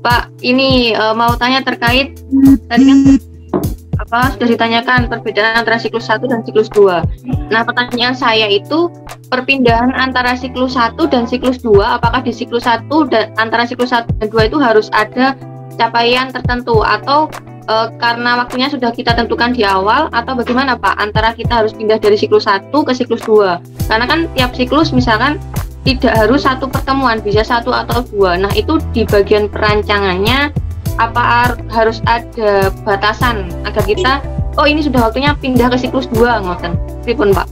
Pak, ini mau tanya terkait tadi kan sudah ditanyakan perbedaan antara siklus 1 dan siklus 2. Nah, pertanyaan saya itu perpindahan antara siklus 1 dan siklus 2, apakah di siklus 1 dan antara siklus 1 dan 2 itu harus ada capaian tertentu atau karena waktunya sudah kita tentukan di awal, atau bagaimana Pak antara kita harus pindah dari siklus 1 ke siklus 2? Karena kan tiap siklus misalkan tidak harus satu pertemuan, bisa 1 atau 2. Nah, itu di bagian perancangannya apa harus ada batasan agar kita ini sudah waktunya pindah ke siklus 2 ngoten. Pripun Pak?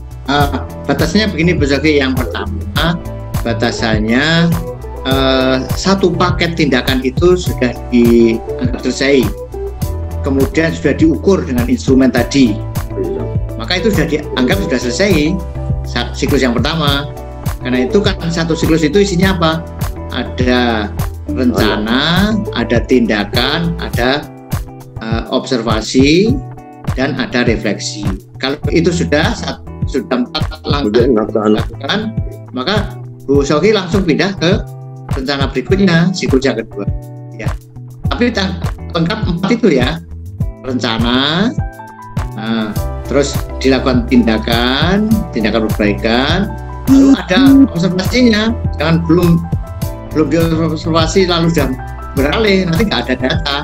Batasnya begini Bu Sogi. Yang pertama batasannya satu paket tindakan itu sudah dianggap selesai, kemudian sudah diukur dengan instrumen tadi, maka itu sudah dianggap sudah selesai siklus yang pertama. Karena itu kan satu siklus itu isinya apa? Ada rencana, ada tindakan, ada observasi, dan ada refleksi. Kalau itu sudah 4 langkah dilakukan, maka Bu Sogi langsung pindah ke rencana berikutnya, siklus yang kedua. Ya. Tapi lengkap 4 itu ya. Rencana, terus dilakukan tindakan perbaikan, lalu ada observasinya. Jangan belum diobservasi lalu sudah beralih, nanti nggak ada data.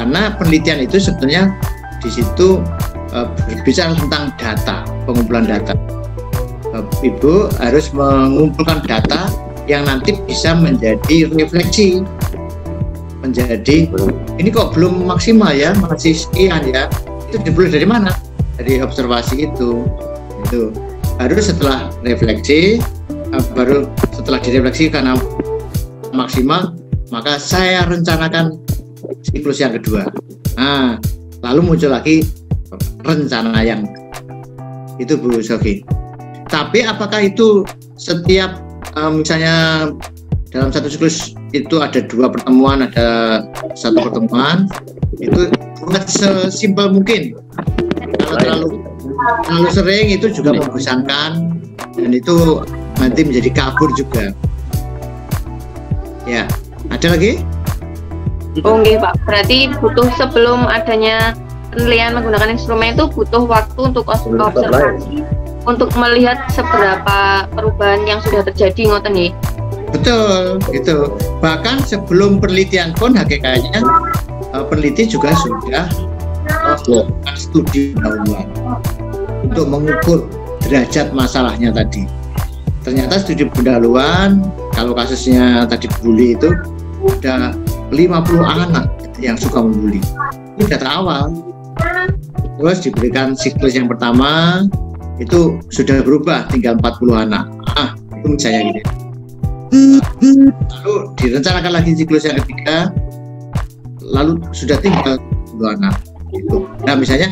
Karena penelitian itu sebetulnya di situ berbicara tentang data, pengumpulan data. Ibu harus mengumpulkan data yang nanti bisa menjadi refleksi, menjadi ini kok belum maksimal ya, masih sekian ya. Itu dimulai dari mana? Dari observasi itu harus setelah refleksi, baru setelah direfleksi karena maksimal, maka saya rencanakan siklus yang kedua. Nah, lalu muncul lagi rencana yang itu Bu Sogi. Tapi apakah itu setiap misalnya dalam satu siklus itu ada 2 pertemuan, ada 1 pertemuan, itu buat sesimpel mungkin. Kalau terlalu sering itu juga membosankan dan itu nanti menjadi kabur juga. Ya, ada lagi? Oke Pak, berarti butuh sebelum adanya penilaian menggunakan instrumen itu butuh waktu untuk observasi untuk melihat seberapa perubahan yang sudah terjadi, ngoten nggih. Betul, gitu. Bahkan sebelum penelitian pun hakikatnya peneliti juga sudah melakukan studi pendahuluan untuk mengukur derajat masalahnya tadi. Ternyata studi pendahuluan, kalau kasusnya tadi bully itu ada 50 anak yang suka membuli. Itu data awal. Terus diberikan siklus yang pertama itu sudah berubah, tinggal 40 anak. Itu misalnya gitu. Lalu direncanakan lagi siklus yang ketiga, lalu sudah tinggal 2 anak. Gitu. Nah misalnya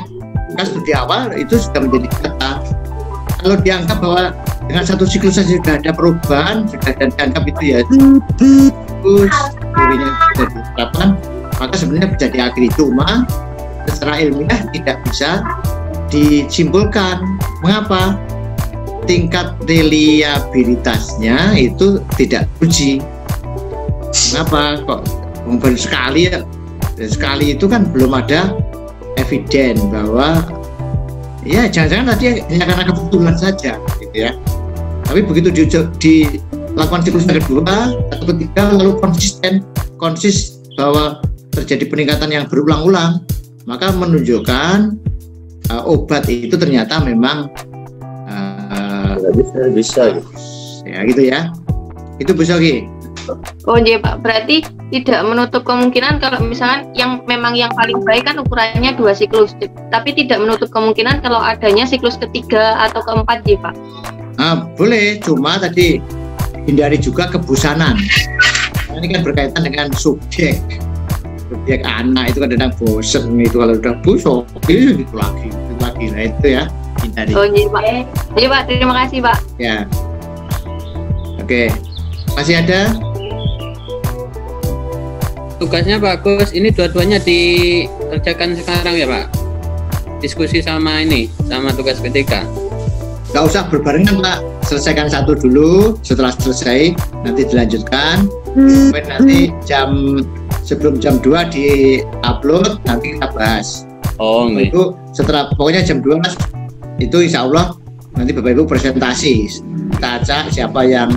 kan studi awal itu sudah menjadi data. Kalau dianggap bahwa dengan satu siklus saja sudah ada perubahan, sudah dianggap itu ya terus teorinya sudah diterapkan, maka sebenarnya bisa diakhiri. Cuma secara ilmiah tidak bisa disimpulkan. Mengapa? Tingkat reliabilitasnya itu tidak uji. Mengapa? Kok baru sekali ya? Sekali itu kan belum ada eviden bahwa ya jangan-jangan tadi hanya karena kebetulan saja gitu ya. Tapi begitu dilakukan siklus yang kedua atau ketiga lalu konsis bahwa terjadi peningkatan yang berulang-ulang, maka menunjukkan obat itu ternyata memang bisa ya gitu ya. Itu bisa Ki. Oh iya Pak, berarti tidak menutup kemungkinan kalau misalkan yang memang yang paling baik kan ukurannya 2 siklus, tapi tidak menutup kemungkinan kalau adanya siklus ketiga atau keempat ya Pak. Boleh, cuma tadi hindari juga kebosanan. Ini kan berkaitan dengan subjek anak itu kadang bosan itu, kalau udah bosan itu lagi nah itu ya hindari. Oh iya Pak, iya Pak, terima kasih Pak. Ya, oke, masih ada? Tugasnya bagus, ini dua-duanya dikerjakan sekarang ya Pak? Diskusi sama tugas ketiga? Nggak usah berbarengan Pak, selesaikan satu dulu, setelah selesai nanti dilanjutkan. Nanti sebelum jam 2 di-upload, nanti kita bahas. Oh enggak. Itu setelah, pokoknya jam 2 itu insya Allah nanti Bapak Ibu presentasi, kita acak siapa yang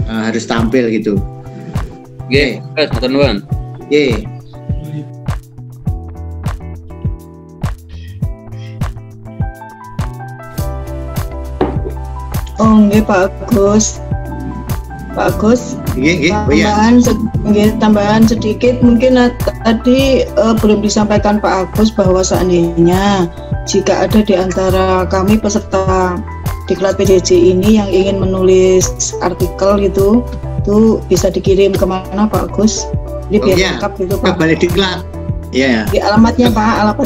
harus tampil gitu. Oke, teman-teman. Oke. Oh, nggih Pak Agus. Pak Agus. Nggih, Tambahan sedikit mungkin tadi belum disampaikan Pak Agus bahwa seandainya jika ada di antara kami peserta Diklat PJJ ini yang ingin menulis artikel itu bisa dikirim kemana Pak Agus? Jadi biar lengkap gitu Pak. Ke Balai Diklat. Ya. Di alamatnya Pak,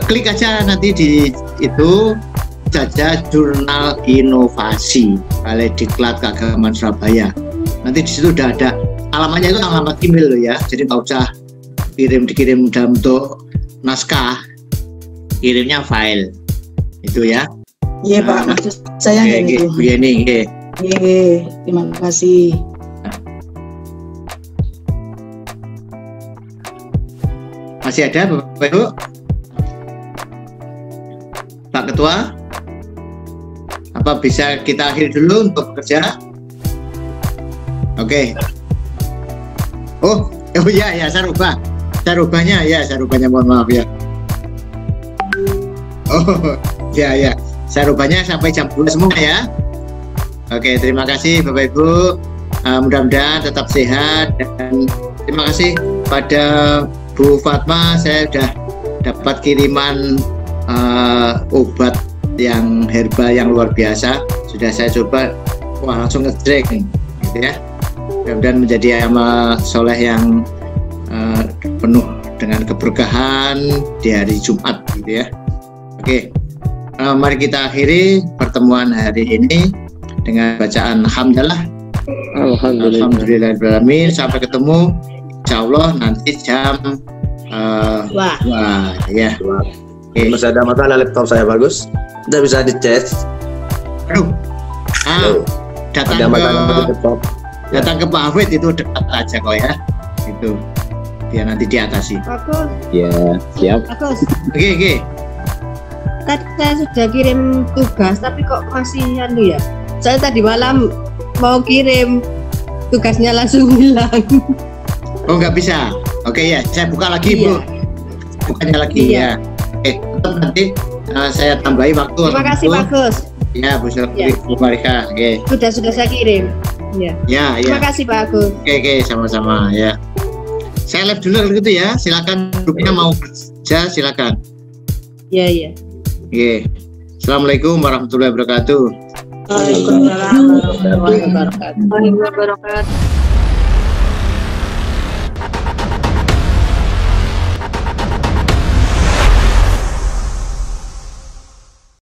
Klik aja nanti di itu saja Jurnal Inovasi Balai Diklat Keagamaan Surabaya. Nanti di situ udah ada alamatnya, itu alamat email loh ya. Jadi nggak usah dikirim dalam bentuk naskah, kirimnya file itu ya. Iya Pak, maksud saya gitu. Begini. Iya, terima kasih. Masih ada Bapak Ibu? Pak Ketua? Apa bisa kita akhiri dulu untuk bekerja? Oke. Oh ya, saya rubahnya mohon maaf ya. Oh ya, saya rubahnya sampai jam 2 semua ya. Oke, terima kasih Bapak Ibu. Mudah-mudahan tetap sehat, dan terima kasih pada Bu Fatma, saya sudah dapat kiriman obat yang herbal yang luar biasa. Sudah saya coba, langsung ngejreng gitu ya. Mudah-mudahan menjadi amal soleh yang penuh dengan keberkahan di hari Jumat gitu ya. Oke, mari kita akhiri pertemuan hari ini dengan bacaan hamdalah. Alhamdulillahirrahmanirrahim. Sampai ketemu insya Allah nanti jam wah ya. Okay. Masih ada masalah laptop saya bagus, tidak bisa dicas. Datang ke Pak Hafid itu dekat aja kok ya. Itu biar nanti diatasi. Bagus. Ya, siap. Bagus. Oke. Tadi saya sudah kirim tugas, tapi kok masih anu ya? Saya tadi malam mau kirim, tugasnya langsung hilang. Oh, nggak bisa. Oke ya, saya buka lagi, Bu. Bukanya lagi ya. Oke, nanti saya tambahi waktu. Terima kasih, bagus. Ya, Bu Barika. Oke. Sudah saya kirim. Ya. Terima kasih, Pak Agus. Oke, sama-sama ya. Saya live dulu gitu ya. Silakan grupnya mau kerja, silakan. Iya. Oke. Assalamualaikum warahmatullahi wabarakatuh. Waalaikumsalam warahmatullahi wabarakatuh.